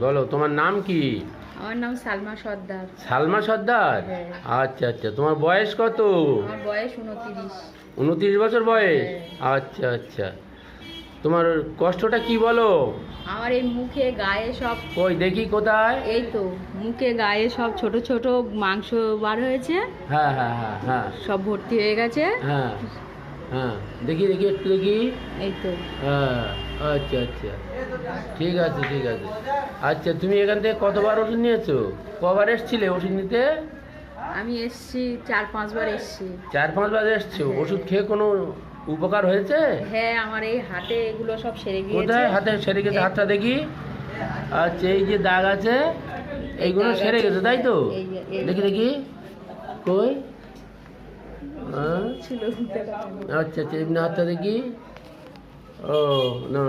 বলো তোমার নাম কি? আমার নাম সালমা সর্দার। সালমা সর্দার? হ্যাঁ। আচ্ছা আচ্ছা, তোমার বয়স কত? আমার বয়স 29। 29 বছর বয়স? হ্যাঁ। আচ্ছা আচ্ছা, তোমার কষ্টটা কি বলো? আমার এই মুখে গায়ে সব, কই দেখি কোথায়? এই তো মুখে গায়ে সব ছোট ছোট মাংস বার হয়েছে, হ্যাঁ হ্যাঁ হ্যাঁ হ্যাঁ সব ভর্তি হয়ে গেছে। হ্যাঁ হ্যাঁ, দেখি দেখি একটু দেখি। এই তো। হ্যাঁ, আচ্ছা আচ্ছা, ঠিক আছে ঠিক আছে। আচ্ছা, তুমি এখান থেকে কতবার ওষুধ নিয়েছো? কবার এসছিলে ওষুধ নিতে? আমি এসছি 4-5 বার এসছি। 4-5 বার এসছো? হ্যাঁ। ওষুধ খেয়ে কোনো উপকার হয়েছে? হ্যাঁ, আমার এই হাতে এগুলো সব সেরে গিয়েছে। কোথায় হাতে সেরে গেছে? এই তো। হাতটা দেখি। আচ্ছা, এই যে দাগ আছে এইগুলো দাগ সেরে আছে। গেছে তাই তো? এই দেখি দেখি, কই? ছিল। আচ্ছা আচ্ছা, এমনি হাতটা দেখি। ও না,